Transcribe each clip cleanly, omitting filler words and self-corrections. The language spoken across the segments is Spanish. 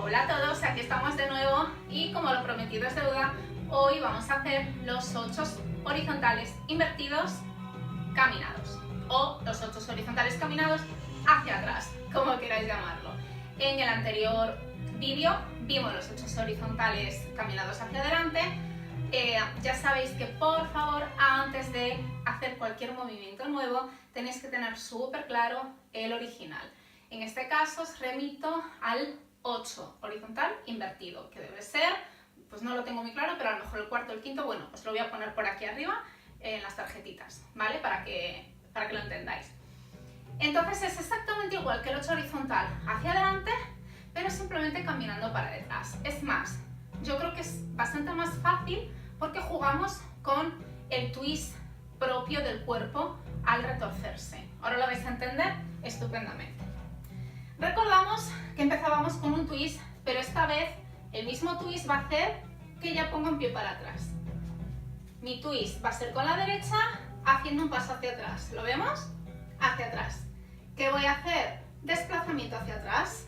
Hola a todos, aquí estamos de nuevo y como lo prometido es deuda, hoy vamos a hacer los 8 horizontales invertidos caminados o los 8 horizontales caminados hacia atrás, como queráis llamarlo. En el anterior vídeo vimos los 8 horizontales caminados hacia adelante. Ya sabéis que por favor antes de hacer cualquier movimiento nuevo tenéis que tener súper claro el original. En este caso os remito al 8 horizontal invertido, que debe ser, pues no lo tengo muy claro, pero a lo mejor el cuarto o el quinto, bueno, os lo voy a poner por aquí arriba en las tarjetitas, ¿vale? Para que lo entendáis. Entonces es exactamente igual que el 8 horizontal hacia adelante, pero simplemente caminando para detrás. Es más, yo creo que es bastante más fácil porque jugamos con el twist propio del cuerpo al retorcerse. Ahora lo vais a entender estupendamente. Recordamos que empezábamos con un twist, pero esta vez el mismo twist va a hacer que ya ponga un pie para atrás. Mi twist va a ser con la derecha haciendo un paso hacia atrás. ¿Lo vemos? Hacia atrás. ¿Qué voy a hacer? Desplazamiento hacia atrás.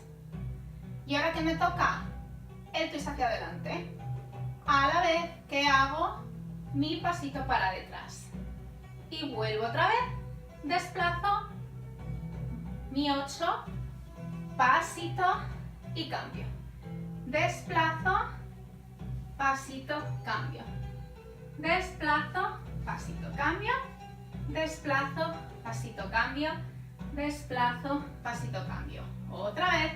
Y ahora que me toca el twist hacia adelante, a la vez que hago mi pasito para detrás. Y vuelvo otra vez, desplazo mi 8, pasito y cambio. Desplazo, pasito, cambio. Desplazo, pasito, cambio. Desplazo, pasito, cambio. Desplazo, pasito, cambio. Otra vez.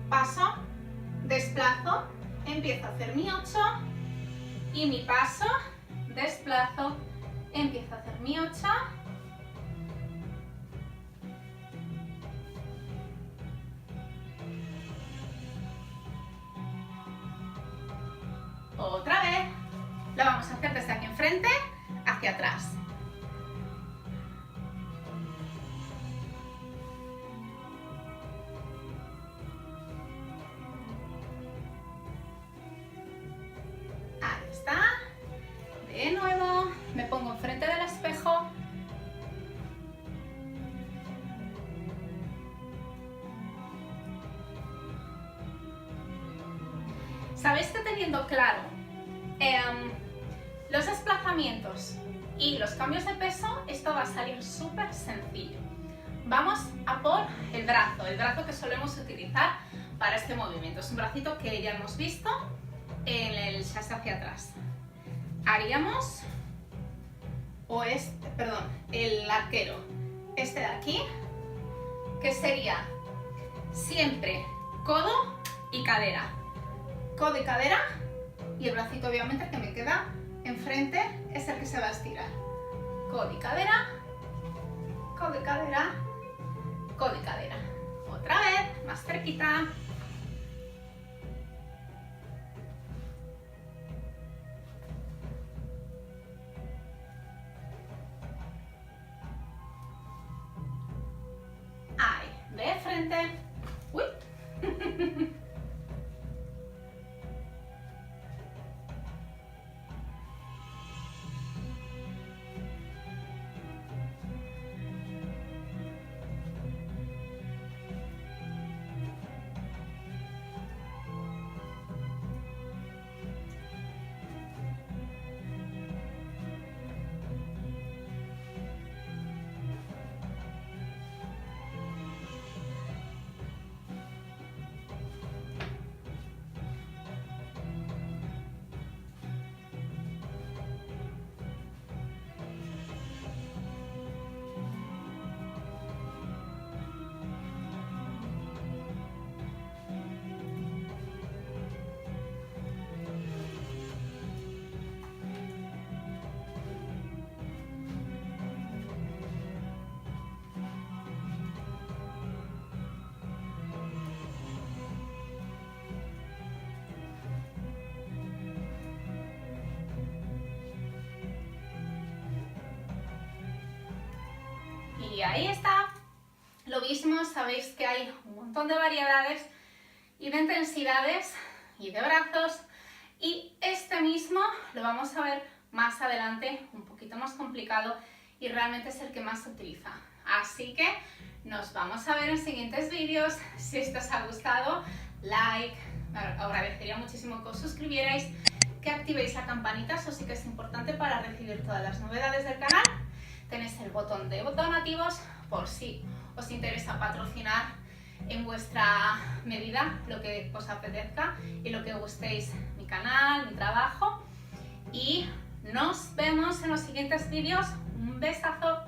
Paso, desplazo, empiezo a hacer mi 8 y mi paso, desplazo, empiezo a hacer mi 8. Otra vez. Lo vamos a hacer desde aquí enfrente hacia atrás. Ahí está. De nuevo, me pongo enfrente del espejo. Sabéis que teniendo claro los desplazamientos y los cambios de peso, esto va a salir súper sencillo. Vamos a por el brazo que solemos utilizar para este movimiento. Es un bracito que ya hemos visto en el chasse hacia atrás. Haríamos, el arquero, este de aquí, que sería siempre codo y cadera. Codo y cadera, y el bracito obviamente que me queda enfrente es el que se va a estirar. Codo y cadera, codo y cadera, codo y cadera. Otra vez, más cerquita. Ahí, de frente. Uy. Y ahí está. Lo mismo, sabéis que hay un montón de variedades y de intensidades y de brazos. Y este mismo lo vamos a ver más adelante, un poquito más complicado, y realmente es el que más se utiliza. Así que nos vamos a ver en siguientes vídeos. Si esto os ha gustado, like, me agradecería muchísimo que os suscribierais, que activéis la campanita, eso sí que es importante para recibir todas las novedades del canal. Tenéis el botón de donativos por si os interesa patrocinar en vuestra medida lo que os apetezca y lo que gustéis mi canal, mi trabajo. Y nos vemos en los siguientes vídeos. Un besazo.